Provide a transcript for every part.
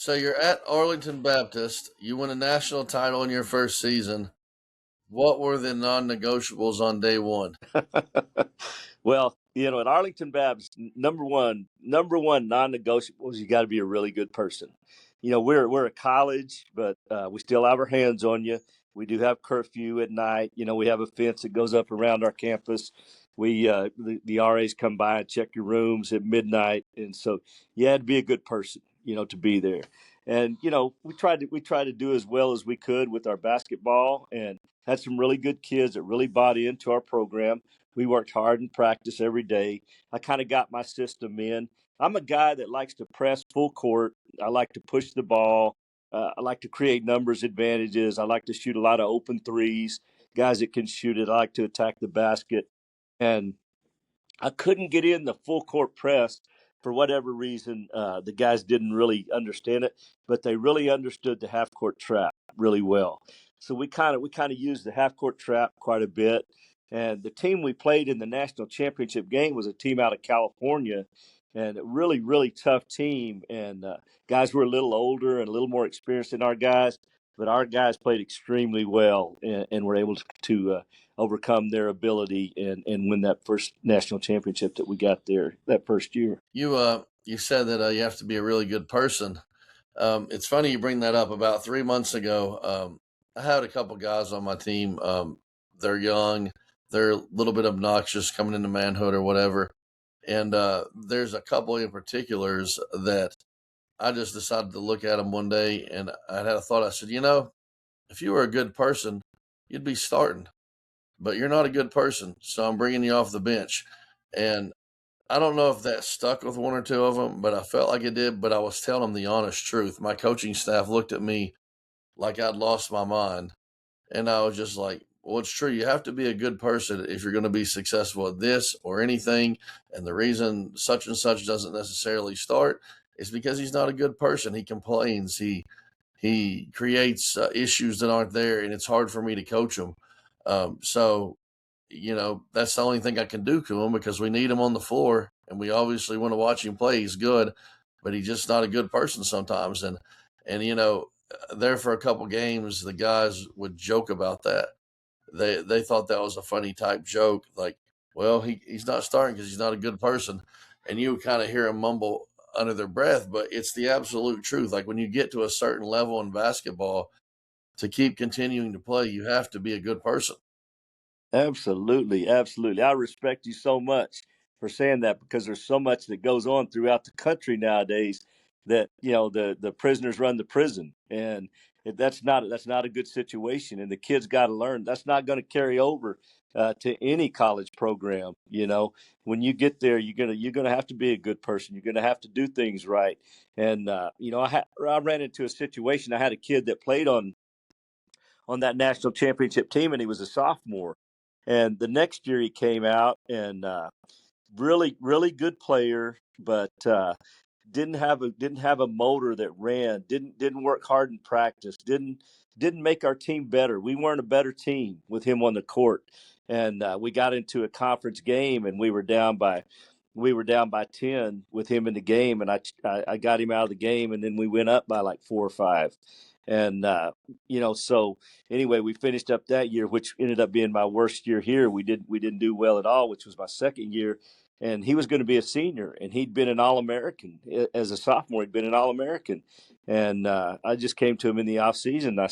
So you're at Arlington Baptist. You win a national title in your first season. What were the non-negotiables on day one? Well, at Arlington Babs, number one non-negotiable is you got to be a really good person. We're a college, but we still have our hands on you. We do have curfew at night. We have a fence that goes up around our campus. The RAs come by and check your rooms at midnight, and so you had to be a good person, to be there. And we tried to do as well as we could with our basketball, and had some really good kids that really bought into our program. We worked hard in practice every day. I kind of got my system in. I'm a guy that likes to press full court. I like to push the ball. I like to create numbers advantages. I like to shoot a lot of open threes. Guys that can shoot it. I like to attack the basket. And I couldn't get in the full court press for whatever reason. The guys didn't really understand it, but they really understood the half court trap really well. So we kind of used the half court trap quite a bit. And the team we played in the national championship game was a team out of California, and a really really tough team. And guys were a little older and a little more experienced than our guys, but our guys played extremely well and were able to overcome their ability and win that first national championship that we got there that first year. You said that you have to be a really good person. It's funny you bring that up. About 3 months ago, I had a couple guys on my team. They're young, they're a little bit obnoxious coming into manhood or whatever. And there's a couple in particulars that I just decided to look at them one day, and I had a thought. I said, if you were a good person, you'd be starting, but you're not a good person, so I'm bringing you off the bench. And I don't know if that stuck with one or two of them, but I felt like it did. But I was telling them the honest truth. My coaching staff looked at me like I'd lost my mind. And I was just like, well, it's true. You have to be a good person if you're going to be successful at this or anything. And the reason such and such doesn't necessarily start is because he's not a good person. He complains. He creates issues that aren't there, and it's hard for me to coach him. So that's the only thing I can do to him because we need him on the floor, and we obviously want to watch him play. He's good, but he's just not a good person sometimes. And there for a couple games, the guys would joke about that. They thought that was a funny type joke, like, well, he's not starting because he's not a good person, and you would kind of hear him mumble under their breath, but it's the absolute truth. Like when you get to a certain level in basketball, to keep continuing to play, you have to be a good person. Absolutely, absolutely. I respect you so much for saying that because there's so much that goes on throughout the country nowadays that the prisoners run the prison, and that's not a good situation. And the kids got to learn that's not going to carry over to any college program. When you get there, you're gonna have to be a good person. You're gonna have to do things right. And I ran into a situation. I had a kid that played on that national championship team, and he was a sophomore. And the next year he came out and really, really good player, but didn't have a motor that ran. Didn't work hard in practice. Didn't make our team better. We weren't a better team with him on the court. And we got into a conference game, and we were down by 10 with him in the game, and I got him out of the game, and then we went up by like 4 or 5. And so anyway, we finished up that year, which ended up being my worst year here. We didn't do well at all, which was my second year. And he was going to be a senior, and he'd been an All-American as a sophomore. He'd been an All-American, and I just came to him in the off season. And I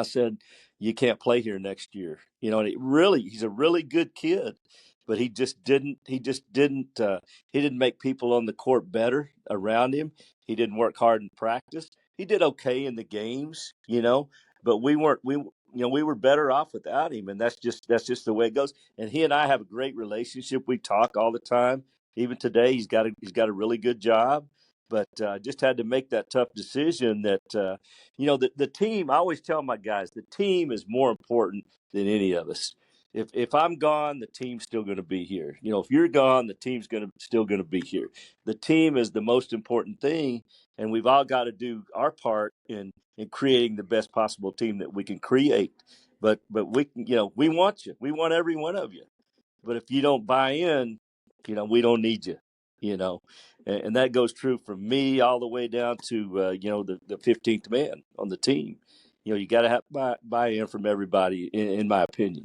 said, you can't play here next year. And he's a really good kid, but he didn't make people on the court better around him. He didn't work hard in practice. He did okay in the games, but we were better off without him, and that's just the way it goes. And he and I have a great relationship. We talk all the time. Even today, he's got a really good job, but just had to make that tough decision that the team. I always tell my guys the team is more important than any of us. If I'm gone, the team's still going to be here. If you're gone, the team's still going to be here. The team is the most important thing, and we've all got to do our part in creating the best possible team that we can create. But we want you. We want every one of you. But if you don't buy in, we don't need you. you know, and that goes true from me all the way down to, the 15th man on the team. You got to have buy-in from everybody, in my opinion.